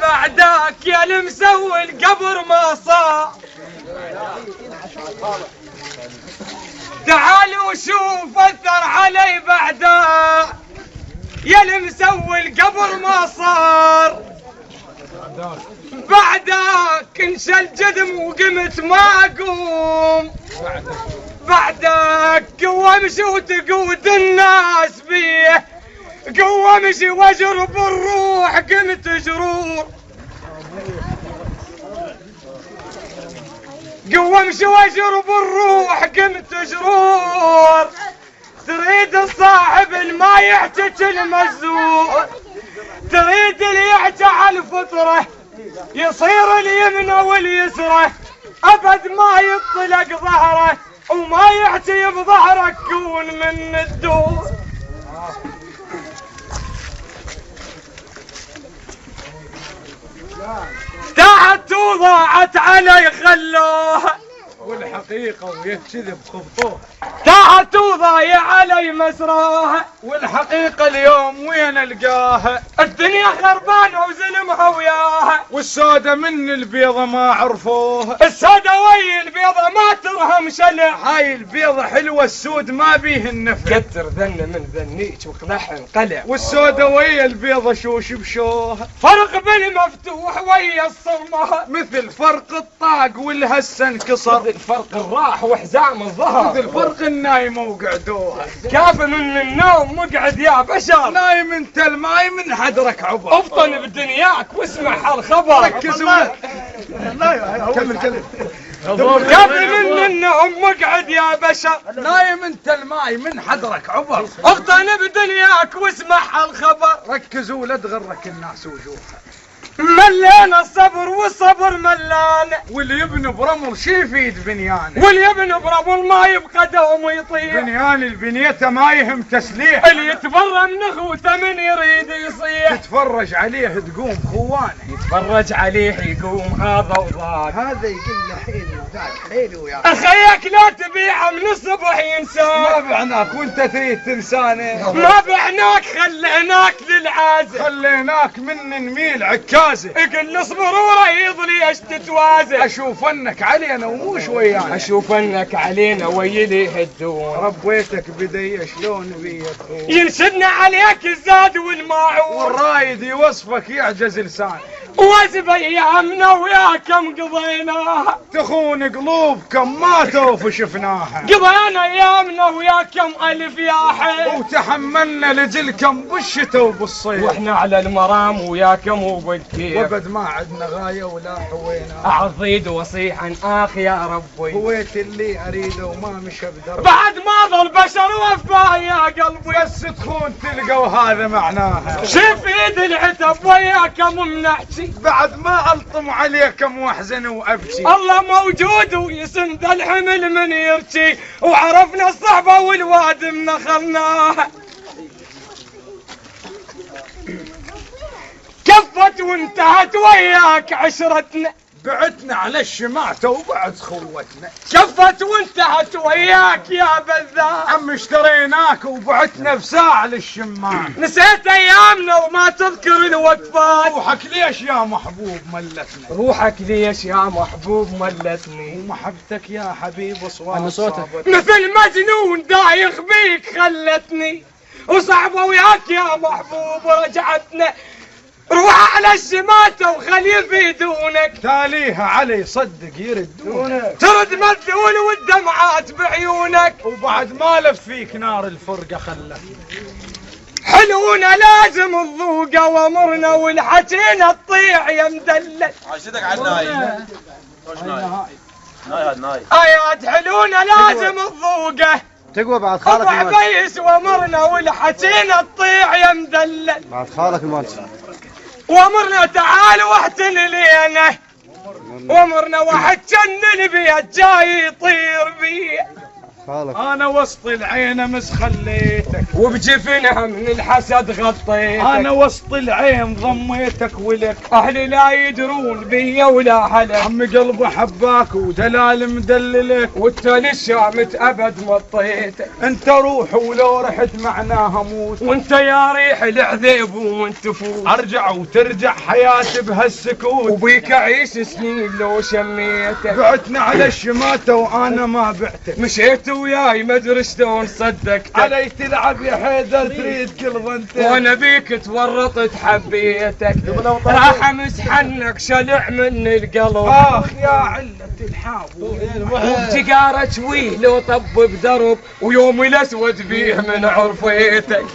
بعدك يا المسوي القبر ما صار. تعال وشوف اثر علي بعدك يا المسوي القبر ما صار. بعدك انشل جدم وقمت ما اقوم. بعدك قوة امشي وتقود الناس بيه. قوة امشي واجرب الروح قمت جرور. قوة امشي واجرب الروح قمت جرور. تريد الصاحب ما يحتج المزور. تريد اللي يحتى على الفطرة يصير اليمنى واليسرى. ابد ما يطلق ظهره وما يحتي بظهرك كون من الدور. تحت وضاعت علي خلوها والحقيقة ويكذب خبطوها. تحت وضايع علي مسراها والحقيقة اليوم وين القاها؟ الدنيا خربانة وزلمها وياها. والسودة من البيضة ما عرفوها. السودة وي البيضة ما ترهم شلع. هاي البيضة حلوة السود ما بيه النفع. كتر ذن من ذنيك وقلح انقلع. والسودة ويا البيضة شوش بشوها. فرق بالمفتوح ويا الصرمة. مثل فرق الطاق والهسة انكسر. مثل فرق الراح وحزام الظهر. مثل فرق النايمة وقعدوها. كاف من النوم مقعد يا بشر. نايم انت الماي من حدرك عبر. افطن بدنياك واسمع هالخبر. ركزوا. كاف من النوم مقعد يا بشر. نايم انت الماي من حدرك عبر. افطن بدنياك واسمع هالخبر. ركزوا لا تغرك الناس وجوهها. ملينا الصبر والصبر ملان. واللي يبني برمل شي يفيد بنيانه. واللي يبني برمل ما يبقى دوم يطير. بنيان البنيته ما يهم تسليح. اللي يتبرى من اخوته من يريد يصيح. تتفرج عليه تقوم خوانه. يتفرج عليه يقوم هذا وذاك. هذا يقول له حيلي وذاك حيلي وياك. اخيك لا تبيعه من الصبح ينساك. ما بعناك وانت تريد تنسانه. ما بعناك خليناك للعازة. خليناك من نميل عكازه. اقل اصبر وريض ليش تتوازن. اشوف انك علينا ومو شويانا. اشوف انك علينا ويلي يهدون. ربيتك بدي شلون بي ينشدنا عليك الزاد والماعون. والرايد يوصفك يعجز لسانه. وازب ايامنا وياكم قضيناها. تخون قلوبكم ما توف شفناها. قضينا ايامنا وياكم الف يا حي. وتحملنا لجلكم بالشتا وبالصيف. واحنا على المرام وياكم وبالكيف. وبد ما عدنا غايه ولا حوينا. اعضيد وصيحا اخ يا ربي. هويت اللي اريده وما مشى بدرب. بعد ما ظل بشر وفاه يا قلبي. بس تخون تلقوا هذا معناها. شوف ايد العتب وياكم منحكي. بعد ما الطم عليكم واحزن وابكي. الله موجود ويسند الحمل من يركي. وعرفنا الصحبة والواد منخلناها. كفت وانتهت وياك عشرتنا. بعتنا على الشماتة وبعد خوتنا. كفت وانتهت وياك يا بذاء. عم اشتريناك وبعتنا بساعة للشمام. نسيت ايامنا وما تذكر الوقفات. روحك ليش يا محبوب ملتني. روحك ليش يا محبوب ملتني. ومحبتك يا حبيب اصوات صوتك مثل مجنون دايخ بيك خلتني. وصعبة وياك يا محبوب رجعتنا. روح على الشماتة وخلي في دونك. تاليها علي صدق يردونك. ترد مذلول والدمعات بعيونك. وبعد ما لف فيك نار الفرقة خلتني. حلونا لازم الذوقة وامرنا والحكينا تطيع يا مدلل. عاشتك على الناي. وش ناي؟ ناي هاد ناي. ايات حلونا لازم الذوقة. تقوى بعد خالك المالتي. عبيس وامرنا والحكينا تطيع يا مدلل. بعد خالك المالتي. وامرنا تعال واحتل لينا. وامرنا واحد جن البيت جاي يطير بيه. خالك انا وسط العين امس خليتك، وبجفنها من الحسد غطيتك. انا وسط العين ضميتك ولك، اهلي لا يدرون بيا ولا حلك. عمي قلبي حباك ودلال مدللك، وانت للشامت ابد مطيتك. انت روح ولو رحت معناها موت، وانت يا ريح العذيب وانت فوت. ارجع وترجع حياتي بهالسكوت، وبيك اعيش سنين لو شميتك. بعتنا على الشماتة وانا ما بعتك، مشيت وياي ما ادري شلون صدقتك. علي تلعب يا حيدر تريد كل ظنتك، وانا بيك تورطت حبيتك. راح امسح عنك شلع من القلب. اخ يا علة الحاب وبجقارة شويه لو طب بدرب، ويومي الاسود بيه من عرفيتك.